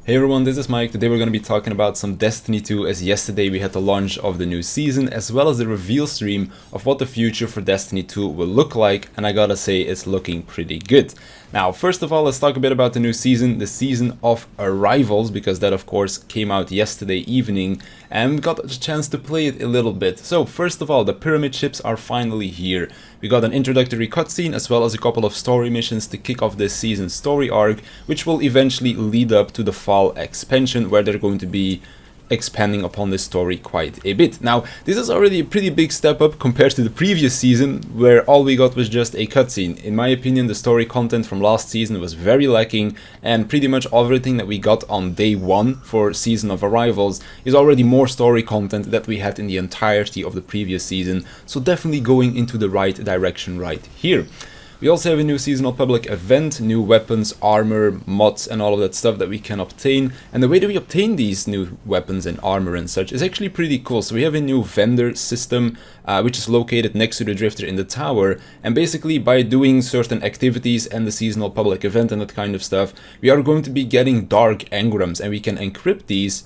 Hey everyone, this is Mike. Today we're going to be talking about some Destiny 2, as yesterday we had the launch of the new season as well as the reveal stream of what the future for Destiny 2 will look like, and I gotta say it's looking pretty good. Now, first of all, let's talk a bit about the new season, the Season of Arrivals, because that of course came out yesterday evening and we got a chance to play it a little bit. So first of all, the pyramid ships are finally here. We got an introductory cutscene as well as a couple of story missions to kick off this season's story arc, which will eventually lead up to the fall expansion, where they're going to be expanding upon this story quite a bit. Now, this is already a pretty big step up compared to the previous season, where all we got was just a cutscene. In my opinion, the story content from last season was very lacking, and pretty much everything that we got on day one for Season of Arrivals is already more story content that we had in the entirety of the previous season, so definitely going into the right direction right here. We also have a new seasonal public event, new weapons, armor, mods and all of that stuff that we can obtain. And the way that we obtain these new weapons and armor and such is actually pretty cool. So we have a new vendor system, which is located next to the Drifter in the tower. And basically by doing certain activities and the seasonal public event and that kind of stuff, we are going to be getting dark engrams, and we can encrypt these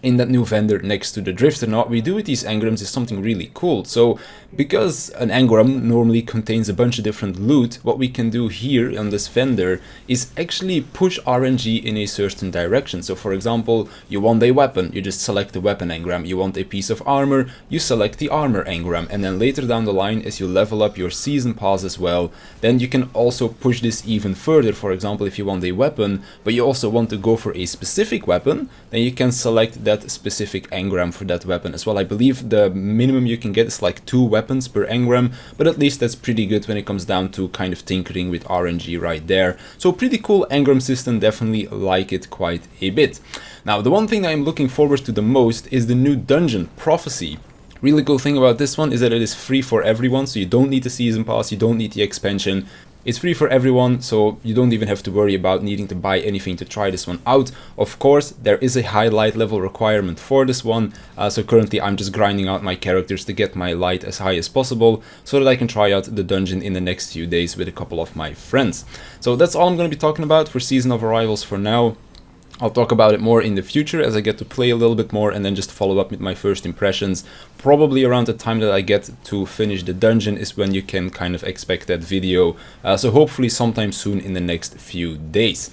in that new vendor next to the Drifter. Now what we do with these engrams is something really cool. So because an engram normally contains a bunch of different loot, what we can do here on this vendor is actually push RNG in a certain direction. So for example, you want a weapon, you just select the weapon engram. You want a piece of armor, you select the armor engram. And then later down the line, as you level up your season pass as well, then you can also push this even further. For example, if you want a weapon but you also want to go for a specific weapon, then you can select that specific engram for that weapon as well. I believe the minimum you can get is like 2 weapons per engram, but at least that's pretty good when it comes down to kind of tinkering with RNG right there. So pretty cool engram system, definitely like it quite a bit. Now the one thing that I'm looking forward to the most is the new dungeon, Prophecy. Really cool thing about this one is that it is free for everyone, so you don't need the season pass, you don't need the expansion. It's free for everyone, so you don't even have to worry about needing to buy anything to try this one out. Of course, there is a high light level requirement for this one, so currently I'm just grinding out my characters to get my light as high as possible, so that I can try out the dungeon in the next few days with a couple of my friends. So that's all I'm going to be talking about for Season of Arrivals for now. I'll talk about it more in the future as I get to play a little bit more and then just follow up with my first impressions. Probably around the time that I get to finish the dungeon is when you can kind of expect that video. So hopefully sometime soon in the next few days.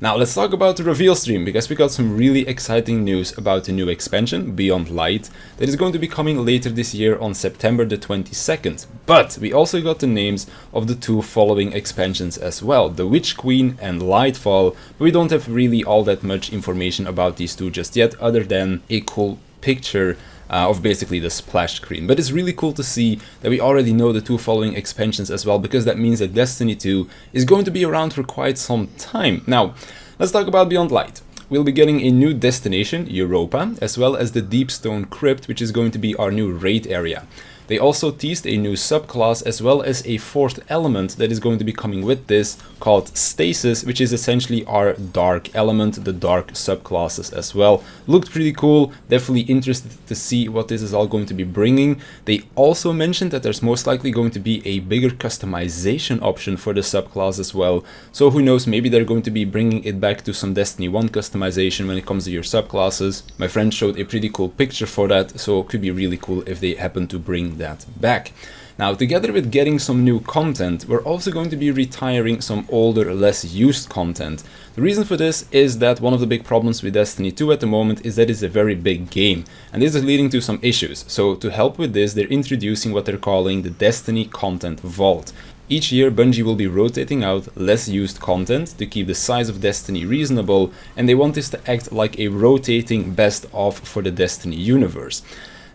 Now let's talk about the reveal stream, because we got some really exciting news about the new expansion, Beyond Light, that is going to be coming later this year on September the 22nd. But we also got the names of the 2 following expansions as well, the Witch Queen and Lightfall, but we don't have really all that much information about these 2 just yet, other than a cool picture of basically the splash screen. But it's really cool to see that we already know the 2 following expansions as well, because that means that Destiny 2 is going to be around for quite some time. Now, let's talk about Beyond Light. We'll be getting a new destination, Europa, as well as the Deepstone Crypt, which is going to be our new raid area. They also teased a new subclass as well as a 4th element that is going to be coming with this, called Stasis, which is essentially our dark element, the dark subclasses as well. Looked pretty cool, definitely interested to see what this is all going to be bringing. They also mentioned that there's most likely going to be a bigger customization option for the subclass as well. So who knows, maybe they're going to be bringing it back to some Destiny 1 customization when it comes to your subclasses. My friend showed a pretty cool picture for that, so it could be really cool if they happen to bring that back. Now, together with getting some new content, we're also going to be retiring some older, less used content. The reason for this is that one of the big problems with Destiny 2 at the moment is that it's a very big game, and this is leading to some issues. So to help with this, they're introducing what they're calling the Destiny Content Vault. Each year, Bungie will be rotating out less used content to keep the size of Destiny reasonable, and they want this to act like a rotating best of for the Destiny universe.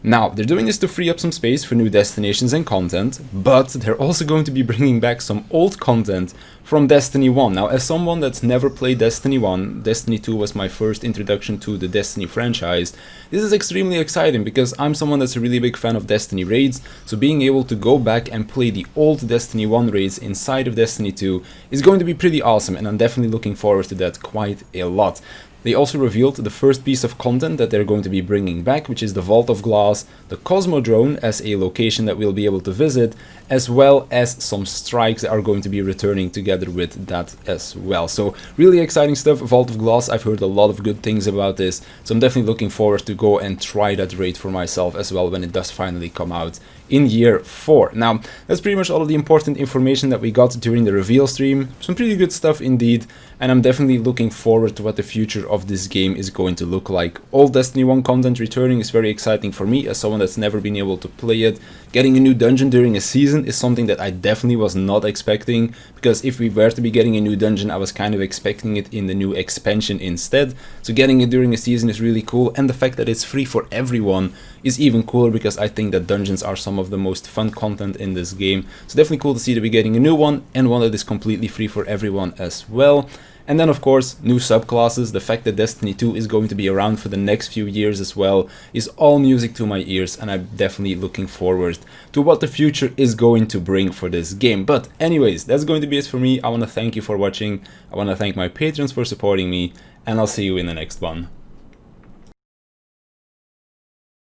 Now, they're doing this to free up some space for new destinations and content, but they're also going to be bringing back some old content from Destiny 1. Now, as someone that's never played Destiny 1, Destiny 2 was my first introduction to the Destiny franchise, this is extremely exciting because I'm someone that's a really big fan of Destiny raids, so being able to go back and play the old Destiny 1 raids inside of Destiny 2 is going to be pretty awesome, and I'm definitely looking forward to that quite a lot. They also revealed the first piece of content that they're going to be bringing back, which is the Vault of Glass, the Cosmodrome as a location that we'll be able to visit, as well as some strikes that are going to be returning together together with that as well. So really exciting stuff. Vault of Glass, I've heard a lot of good things about this, so I'm definitely looking forward to go and try that raid for myself as well when it does finally come out in year 4. Now, that's pretty much all of the important information that we got during the reveal stream. Some pretty good stuff indeed, and I'm definitely looking forward to what the future of this game is going to look like. All Destiny 1 content returning is very exciting for me as someone that's never been able to play it. Getting a new dungeon during a season is something that I definitely was not expecting, because if we were to be getting a new dungeon, I was kind of expecting it in the new expansion instead. So getting it during a season is really cool, and the fact that it's free for everyone is even cooler, because I think that dungeons are some of the most fun content in this game. So definitely cool to see that we're getting a new one, and one that is completely free for everyone as well. And then of course, new subclasses. The fact that Destiny 2 is going to be around for the next few years as well is all music to my ears, and I'm definitely looking forward to what the future is going to bring for this game. But anyways, that's going to be it for me. I want to thank you for watching. I want to thank my patrons for supporting me, and I'll see you in the next one.